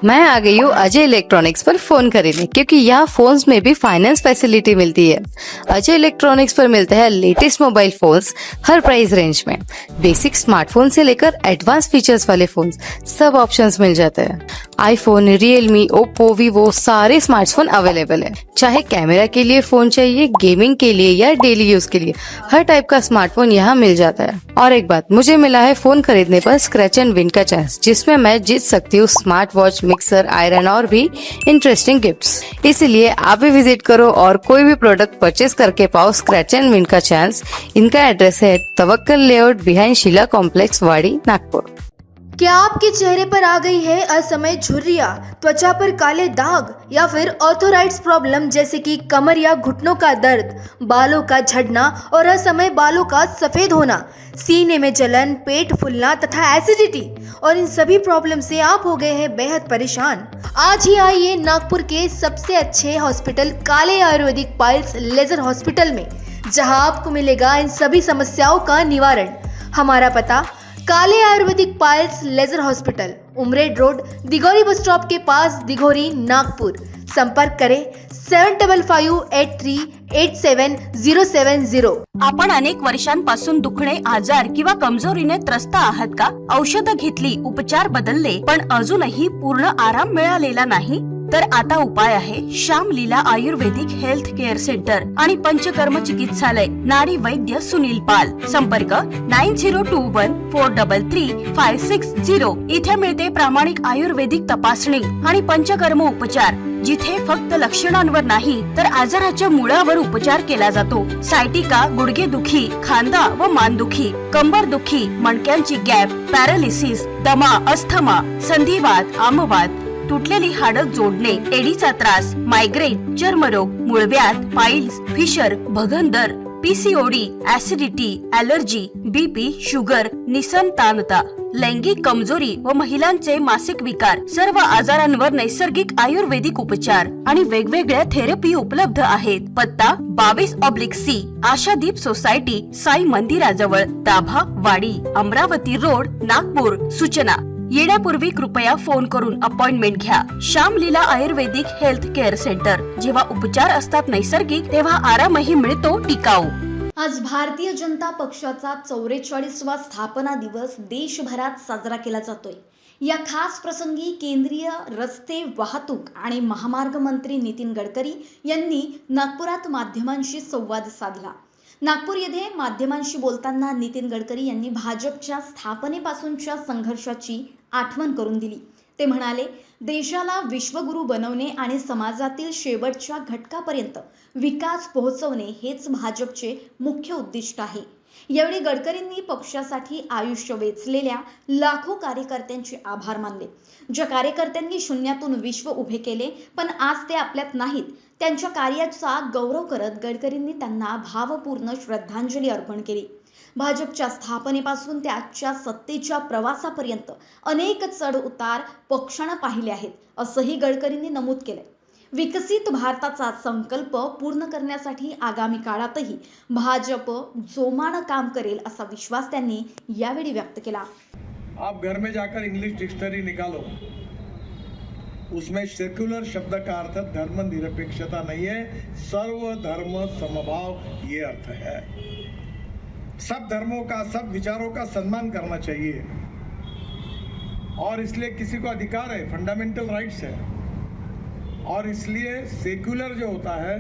मैं आ गई हूँ अजय इलेक्ट्रॉनिक्स पर फोन खरीदने, क्योंकि यहाँ फोन्स में भी फाइनेंस फैसिलिटी मिलती है। अजय इलेक्ट्रॉनिक्स पर मिलते हैं लेटेस्ट मोबाइल फोन्स हर प्राइस रेंज में। बेसिक स्मार्टफोन से लेकर एडवांस फीचर्स वाले फोन्स, सब ऑप्शंस मिल जाते हैं। आईफोन, रियलमी, ओप्पो, वीवो सारे स्मार्टफोन अवेलेबल है। चाहे कैमरा के लिए फोन चाहिए, गेमिंग के लिए या डेली यूज के लिए, हर टाइप का स्मार्टफोन यहाँ मिल जाता है। और एक बात, मुझे मिला है फोन खरीदने पर स्क्रैच एंड विन का चांस, जिसमें मैं जीत सकती हूँ स्मार्ट वॉच, मिक्सर, आयरन और भी इंटरेस्टिंग गिफ्ट्स। इसलिए आप भी विजिट करो और कोई भी प्रोडक्ट परचेज करके पाओ स्क्रैच एंड विन का चांस। इनका एड्रेस है तवक्कल लेआउट बिहाइंड शीला कॉम्प्लेक्स, वाड़ी, नागपुर। क्या आपके चेहरे पर आ गई है असमय झुर्रियां, त्वचा पर काले दाग या फिर ऑर्थोराइड्स प्रॉब्लम जैसे कि कमर या घुटनों का दर्द, बालों का झड़ना और असमय बालों का सफेद होना, सीने में जलन, पेट फूलना तथा एसिडिटी, और इन सभी प्रॉब्लम से आप हो गए हैं बेहद परेशान? आज ही आइए नागपुर के सबसे अच्छे हॉस्पिटल काले आयुर्वेदिक पाइल्स लेजर हॉस्पिटल में, जहां आपको मिलेगा इन सभी समस्याओं का निवारण। हमारा पता: Kale Ayurvedic piles laser hospital, Umred road, Dighori bus stop के पास, दिघोरी, नागपुर। संपर्क करें 7553387070। आपण अनेक वर्षांपासून दुखणे, आजार किंवा कमजोरीने त्रस्त आहात का? औषधं घेतली, उपचार बदलले, पण अजूनही पूर्ण आराम मिळालेला नाही? तर आता उपाय आहे श्याम लीला आयुर्वेदिक हेल्थ केअर सेंटर आणि पंचकर्म चिकित्सालय, नाडी वैद्य सुनील पाल। संपर्क 9021433560। इथे मिळते प्रामाणिक आयुर्वेदिक तपासणी आणि पंचकर्म उपचार, जिथे फक्त लक्षणांवर नाही तर आजाराच्या मुळावर उपचार केला जातो। सायटिका, गुडघेदुखी, खांदा व मानदुखी, कंबरदुखी, मणक्यांची गॅप, पॅरालिसिस, दमा, अस्थमा, संधिवात, आमवात, तुटलेली हाडं जोडणे, एडीचा त्रास, मायग्रेन, चर्मरोग, मूळव्याध, पाइल्स, फिशर, भगंदर, PCOD, acidity, allergy, BP, sugar, निसंतानता, लैंगिक कमजोरी व महिलांचे मासिक विकार, सर्व आजारांवर नैसर्गिक आयुर्वेदिक उपचार आणि वेगवेगळ्या थेरपी उपलब्ध आहेत। पत्ता 22/C, आशादीप सोसायटी, साई मंदिराजवळ, दाभा, वाडी, अमरावती रोड, नागपूर। सूचना: येण्यापूर्वी कृपया फोन करून अपॉइंटमेंट घ्या। श्याम लीला आयुर्वेदिक हेल्थ केअर सेंटर। जेव्हा उपचार असतात नैसर्गिक, तेव्हा आरामही मिळतो टिकाऊ। आज भारतीय जनता पक्षाचा 44वा स्थापना दिवस देशभरात साजरा केला जातोय। या खास प्रसंगी केंद्रीय रस्ते वाहतूक आणि महामार्ग मंत्री नितीन गडकरी यांनी नागपुरात माध्यमांशी संवाद साधला। नागपूर येथे माध्यमांशी बोलताना नितीन गडकरी यांनी भाजपच्या स्थापनेपासूनच्या संघर्षाची आठवण करून दिली। ते म्हणाले, देशाला विश्वगुरू बनवणे आणि समाजातील शेवटच्या घटकापर्यंत विकास पोहोचवणे हेच भाजपचे मुख्य उद्दिष्ट आहे। यावेळी गडकरींनी पक्षासाठी आयुष्य वेचलेल्या लाखो कार्यकर्त्यांचे आभार मानले। ज्या कार्यकर्त्यांनी शून्यातून विश्व उभे केले पण आज ते आपल्यात नाहीत, त्यांच्या कार्याचा गौरव करत गडकरींनी त्यांना भावपूर्ण श्रद्धांजली अर्पण केली। भाजपच्या स्थापनेपासून ते आजच्या सत्तेच्या प्रवासापर्यंत अनेक चढ उतार पक्षाने पाहिले आहेत, असंही गडकरींनी नमूद केले। विकसित भारताचा संकल्प पूर्ण करण्यासाठी आगामी काळातही भाजप जोमानं काम करेल असा विश्वास त्यांनी यावेळी व्यक्त केला। आप घर में जाकर इंग्लिश डिक्शनरी निकालो, उसमें सेक्युलर शब्द का अर्थ धर्मनिरपेक्षता नहीं है, सर्व धर्म समभाव ये अर्थ है। सब धर्मों का, सब विचारों का सम्मान करना चाहिए और इसलिए किसी को अधिकार है, फंडामेंटल राइट्स है, और इसलिए सेक्युलर जो होता है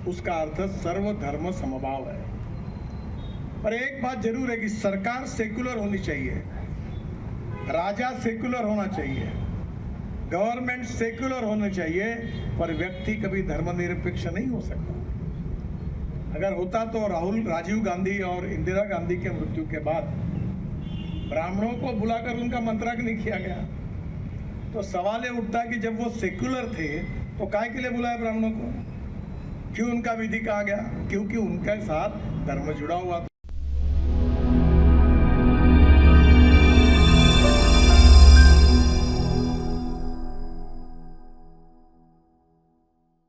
उसका अर्थ सर्व धर्म समभाव है। पर एक बात जरूर है कि सरकार सेक्युलर होनी चाहिए, राजा सेक्युलर होना चाहिए, गवर्नमेंट सेक्युलर होना चाहिए, पर व्यक्ति कभी धर्मनिरपेक्ष नहीं हो सकता। अगर होता तो राजीव गांधी और इंदिरा गांधी के मृत्यु के बाद ब्राह्मणों को बुलाकर उनका मंत्राग्नि किया गया। तो सवाल ये उठता है कि जब वो सेक्युलर थे तो काय के लिए बुलाया ब्राह्मणों को? क्यों उनका विधि कहा गया? क्योंकि उनके साथ धर्म जुड़ा हुआ था।